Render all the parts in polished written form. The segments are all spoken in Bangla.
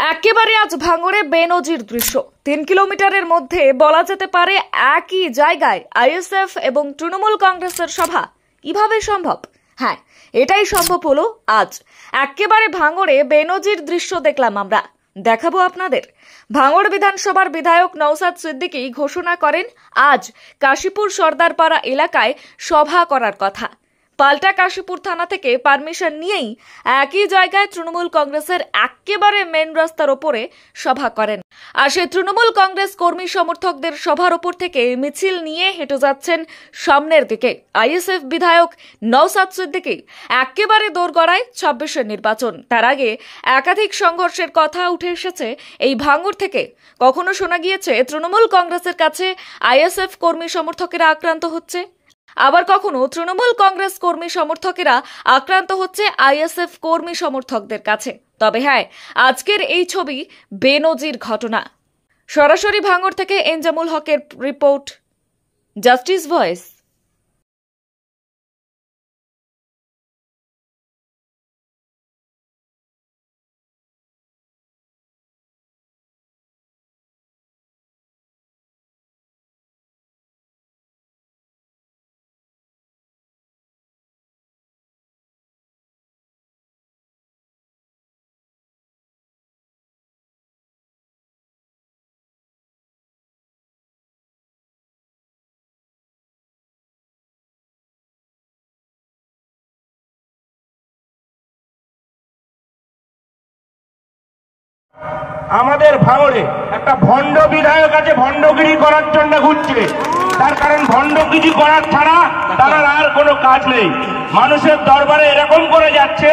একেবারে আজ ভাঙড়ে বেনজির দৃশ্য। 3 কিলোমিটারের মধ্যে বলা যেতে পারে একই জায়গায় আইএসএফ এবং তৃণমূল কংগ্রেসের সভা। কিভাবে সম্ভব? হ্যাঁ, এটাই সম্ভব হলো আজ। একেবারে ভাঙড়ে বেনজির দৃশ্য দেখলাম আমরা, দেখাবো আপনাদের। ভাঙড় বিধানসভার বিধায়ক নওশাদ সিদ্দিকী ঘোষণা করেন আজ কাশীপুর সর্দারপাড়া এলাকায় সভা করার কথা। পাল্টা কাশীপুর থানা থেকে পারমিশন নিয়েই একই জায়গায় তৃণমূল কংগ্রেসের একেবারে মেন রাস্তার ওপরে সভা করেন। আর সেই তৃণমূল কংগ্রেস কর্মী সমর্থকদের সভার ওপর থেকে মিছিল নিয়ে হেঁটে যাচ্ছেন সামনের দিকে আইএসএফ বিধায়ক নওশাদ সিদ্দিকী। একেবারে দোরগড়ায় 26-এর নির্বাচন, তার আগে একাধিক সংঘর্ষের কথা উঠে এসেছে এই ভাঙড় থেকে। কখনো শোনা গিয়েছে তৃণমূল কংগ্রেসের কাছে আইএসএফ কর্মী সমর্থকেরা আক্রান্ত হচ্ছে, আবার কখনো তৃণমূল কংগ্রেস কর্মী সমর্থকেরা আক্রান্ত হচ্ছে আইএসএফ কর্মী সমর্থকদের কাছে। তবে হ্যাঁ, আজকের এই ছবি বেনজির ঘটনা। সরাসরি ভাঙড় থেকে এনজামুল হকের রিপোর্ট, জাস্টিস ভয়েস। আমাদের ভাঙড়ে একটা ভণ্ড বিধায়ক আছে, ভণ্ডগিরি করার জন্য ঘুরছে। তার কারণ ভণ্ডগিরি করার ছাড়া তার আর কোনো কাজ নেই। মানুষের দরবারে এরকম করে যাচ্ছে,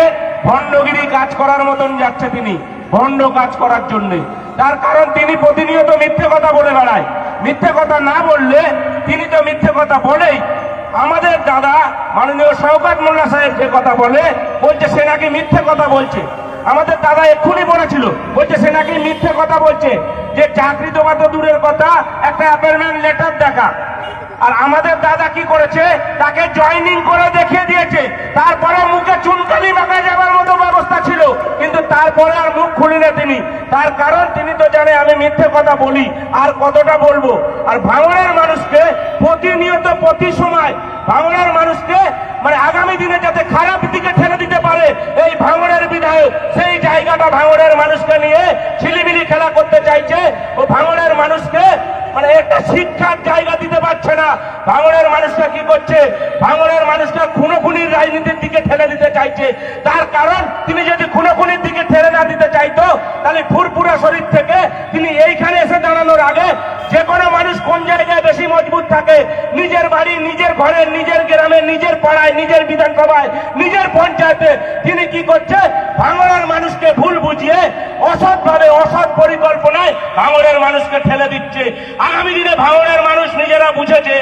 ভণ্ডগিরি কাজ করার মতন যাচ্ছে তিনি, ভণ্ড কাজ করার জন্য। তার কারণ তিনি প্রতিনিয়ত মিথ্যে কথা বলে বেড়ায়। মিথ্যে কথা না বললে তিনি তো মিথ্যে কথা বলেই। আমাদের দাদা মাননীয় শওকত মোল্লা সাহেব যে কথা বলছে সে নাকি মিথ্যে কথা বলছে। আমাদের দাদা এক্ষুনি বলেছিল, বলছে সে নাকি মিথ্যে কথা বলছে, যে চাকরি দেওয়া তো দূরের কথা, একটা অ্যাপয়েন্টমেন্ট লেটার দেখা। আর আমাদের দাদা কি করেছে, তাকে জয়েনিং করে দেখিয়ে দিয়েছে। তারপরে মুখে চুনকালি মাখা যাবার মতো ব্যবস্থা ছিল, কিন্তু তারপরে আর মুখ খুলিনি তিনি। তার কারণ তিনি তো জানে আমি মিথ্যে কথা বলি, আর কতটা বলবো। আর ভাঙড়ের মানুষকে প্রতিনিয়ত প্রতি সময় ভাঙড়ের মানুষকে আগামী দিনে যাতে খারাপ দিকে ঠেলে দিতে পারে এই ভাঙড়ের বিধায়ক, সেই জায়গাটা ভাঙড়ের মানুষকে নিয়ে ছিলিমিলি খেলা করতে চাইছে। ও ভাঙড়ের মানুষকে একটা শিক্ষার জায়গা দিতে পারছে না। ভাঙড়ের মানুষটা কি করছে, ভাঙড়ের মানুষটা খুনোখুনির রাজনীতির দিকে ঠেলে দিতে চাইছে। তার কারণ তিনি যদি খুনোখুনির দিকে ঠেলে না দিতে চাইতো, তাহলে ফুরপুরা শরীর থেকে তিনি এইখানে এসে দাঁড়ানোর আগে যে কোনো মানুষ কোন জায়গায় বেশি মজবুত থাকে, নিজের বাড়ি, নিজের ঘরে, নিজের গ্রামে, নিজের পাড়ায়, নিজের বিধানসভায়, নিজের পঞ্চায়েতে তিনি কি করছে, ভাঙড়ের মানুষকে ভুল বুঝিয়ে অসৎভাবে, অসৎ পরিকল্পনায় ভাঙড়ের মানুষকে ঠেলে দিচ্ছে। আগামী দিনে ভাঙড়ের মানুষ নিজেরা বুঝেছে,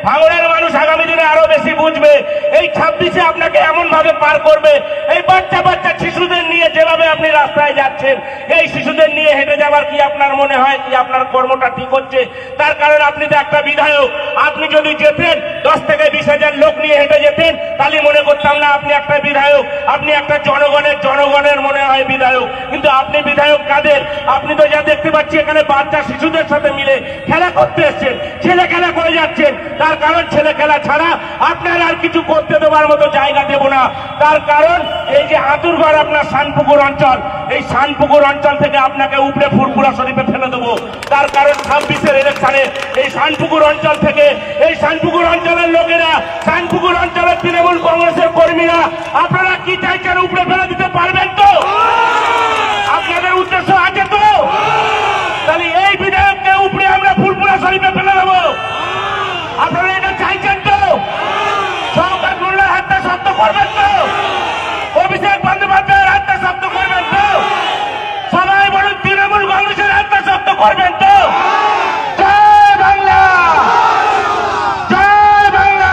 ভাঙড়ের মানুষ আগামী দিনে আরো বেশি বুঝবে। এই 26-এ আপনাকে এমন ভাবে পার করবে, এই বাচ্চা বাচ্চা শিশুদের নিয়ে যেভাবে আপনি রাস্তায় যাচ্ছেন, এই শিশুদের নিয়ে হেঁটে যাবার কি আপনার মনে হয় কি আপনার কর্মটা ঠিক হচ্ছে? তার কারণ আপনি তো একটা বিধায়ক। আপনি যদি যেতেন 10 থেকে 20,000 লোক নিয়ে হেঁটে যেতেন, তাহলে মনে করতাম না আপনি একটা বিধায়ক, আপনি একটা জনগণের মনে হয় বিধায়ক। কিন্তু আপনি বিধায়ক কাদের? আপনি তো যা দেখতে পাচ্ছি এখানে বাচ্চা শিশুদের সাথে মিলে খেলা করতে এসছেন, ছেলে খেলা করে যাচ্ছেন। তার কারণ ছেলে খেলা ছাড়া আপনার আর কিছু করতে দেওয়ার মতো জায়গা দেব না। তার কারণ এই যে আতুরগড় আপনার শানপুকুর অঞ্চল, এই শানপুকুর অঞ্চল থেকে আপনাকে উপরে ফুরপুরা শরীফে ফেলে দেবো। তার কারণ 26-এর ইলেকশনে এই শানপুকুর অঞ্চল থেকে, এই শানপুকুর অঞ্চলের লোকেরা, শানপুকুর অঞ্চলের তৃণমূল কংগ্রেসের কর্মীরা আপনারা কি চাইছেন, উপরে ফেলে দিতে পারবেন তো? আপনাদের উদ্দেশ্য আছে তো? তাহলে এই বিধায়ককে উপরে আমরা ফুরপুরা শরীফে ফেলে দেবো। আপনারা এটা চাইছেন তো? শওকত মোল্লার হাতটা শক্ত করবেন তো? অভিষেক বন্দ্যোপাধ্যায়ের হাতটা শক্ত করবেন তো? সবাই বলুন তৃণমূল কংগ্রেসের হাতটা শক্ত করবেন তো? জয় বাংলা, জয় বাংলা।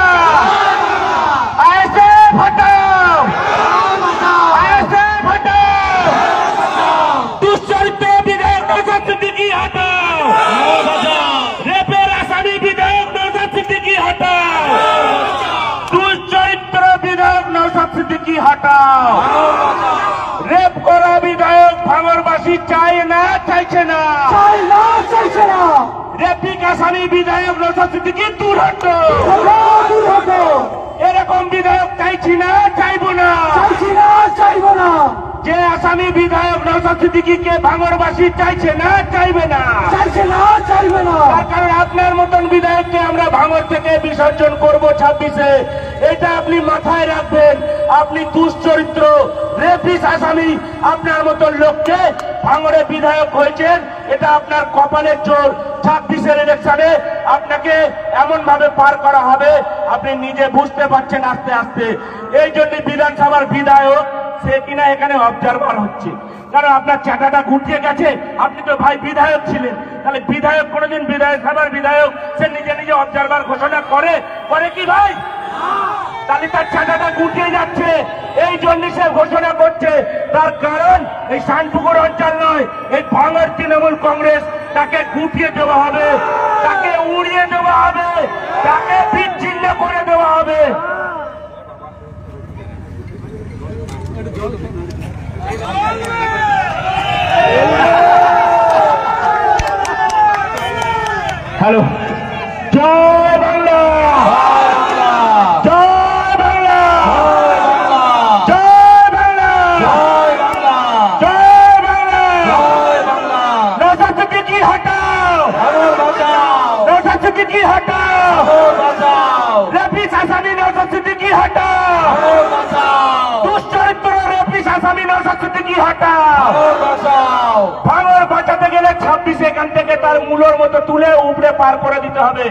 আইএসএফ হটাও, আইএসএফ হটাও। ভাঙড়বাসী চায় না, চাইছে না, চাইছে না। রেপিক আসামি বিধায়ক নওশাদ সিদ্দিকী দূর হটো। এরকম বিধায়ক চাইছি না, চাইবো না, চাইবো না। যে আসামি বিধায়ক নওশাদ সিদ্দিকীকে ভাঙড়বাসী চাইছে না, চাইবে না, চাইবে না। তার কারণ আপনার মতন বিধায়ককে আমরা ভাঙড় থেকে বিসর্জন করব 26-এ। এটা আপনি মাথায় রাখবেন। আপনি দুশ্চরিত্র রেপিস আসামি, আপনার মতন লোককে ভাঙড়ে বিধায়ক হয়েছেন, এটা আপনার কপালের জোর। 26-এর ইলেকশনে আপনাকে এমন ভাবে পার করা হবে আপনি নিজে বুঝতে পারছেন আস্তে আস্তে। এই জন্য বিধানসভার বিধায়ক সে কিনা এখানে অবজারভার হচ্ছে, কারণ আপনার চাটাটা গুটিয়ে গেছে। আপনি তো ভাই বিধায়ক ছিলেন, তাহলে বিধায়ক কোনোদিন বিধানসভার বিধায়ক সে নিজে নিজে অবজারভার ঘোষণা করে কি ভাই? তাহলে তার চাটাটা গুটিয়ে যাচ্ছে, এই জন্য সে ঘোষণা করছে। তার কারণ এই শানপুকুর অঞ্চল নয়, এই ভাঙড় তৃণমূল কংগ্রেস তাকে গুটিয়ে দেওয়া হবে, তাকে উড়িয়ে দেওয়া হবে, তাকে বিচ্ছিন্ন করে দেওয়া হবে। হ্যালো, জয় বাংলা, জয় বাংলা, জয় বাংলা, জয় বাংলা। নওশাদ সিদ্দিকী হটাও, নওশাদ সিদ্দিকী হটাও, রেপিস আসামি নওশাদ সিদ্দিকী হটাও, দুশ্চরিত্র রেপিস আসামি নওশাদ সিদ্দিকী হটাও। ভাঙড় বাঁচাতে গেলে 26 এখান থেকে তার মূলের মতো তুলে উপড়ে পার করে দিতে হবে।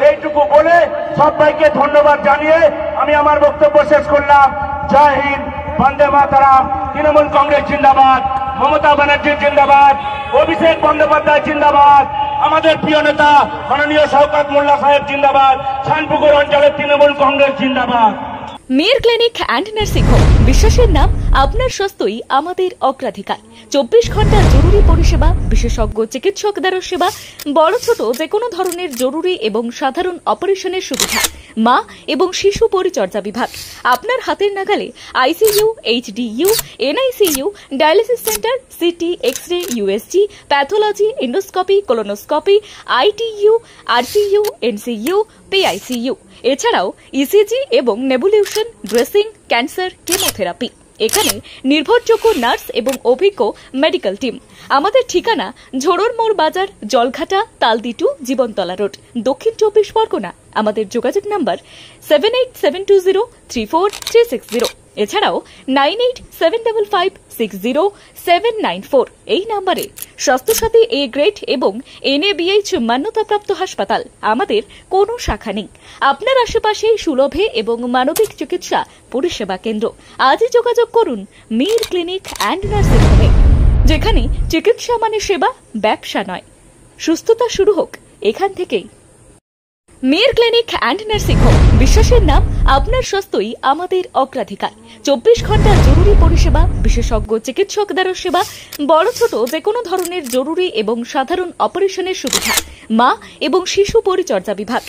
এইটুকু বলে সবাইকে ধন্যবাদ জানিয়ে আমি আমার বক্তব্য শেষ করলাম। জয় হিন্দ, বন্দে মাতরম। তৃণমূল কংগ্রেস জিন্দাবাদ, মমতা ব্যানার্জি জিন্দাবাদ, অভিষেক বন্দ্যোপাধ্যায় জিন্দাবাদ, আমাদের প্রিয় নেতা মাননীয় শওকত মোল্লা সাহেব জিন্দাবাদ, শানপুকুর অঞ্চলের তৃণমূল কংগ্রেস জিন্দাবাদ। মেয়ের ক্লিনিক অ্যান্ড নার্সিং হোম, বিশ্বাসের নাম, আপনার স্বাস্থ্যই আমাদের অগ্রাধিকার। 24 ঘন্টা জরুরি পরিষেবা, বিশেষজ্ঞ চিকিৎসক দ্বারা সেবা, বড় ছোট যে কোনো ধরনের জরুরি এবং সাধারণ অপারেশনের সুবিধা, মা এবং শিশু পরিচর্যা বিভাগ আপনার হাতের নাগালে। ICU, HDU, NICU, dialysis centre, CT, X ray, USG, pathology, endoscopy, colonoscopy, ITU, RCU, NCU, PICU, এছাড়াও ইসিজি এবং নেবুলিউশন, ড্রেসিং, ক্যান্সার, কেমোথেরাপি। এখানে নির্ভরযোগ্য নার্স এবং অভিজ্ঞ মেডিকেল টিম। আমাদের ঠিকানা ঝোড়র মোড় বাজার, জলঘাটা, তালদিটু, জীবনতলা রোড, দক্ষিণ 24 পরগনা। আমাদের যোগাযোগ নাম্বার 7872034360। এছাড়াও 9875560794। এই নাম্বারে স্বাস্থ্যসাথী এ গ্রেড এবং NABH মান্যতাপ্রাপ্ত হাসপাতাল। আমাদের কোনো শাখা নেই। আপনার আশেপাশে সুলভে এবং মানবিক চিকিৎসা পরিষেবা কেন্দ্র। আজই যোগাযোগ করুন মীর ক্লিনিক অ্যান্ড নার্সিং হোমে, যেখানে চিকিৎসা মানে সেবা, ব্যবসা নয়। সুস্থতা শুরু হোক এখান থেকেই। মেয়ের ক্লিনিক অ্যান্ড নার্সিং হোম, বিশ্বাসের নাম, আপনার স্বাস্থ্যই আমাদের অগ্রাধিকার। 24 ঘন্টা জরুরি পরিষেবা, বিশেষজ্ঞ চিকিৎসক দ্বারা সেবা, বড় ছোট যে কোনো ধরনের জরুরি এবং সাধারণ অপারেশনের সুবিধা, মা এবং শিশু পরিচর্যা বিভাগ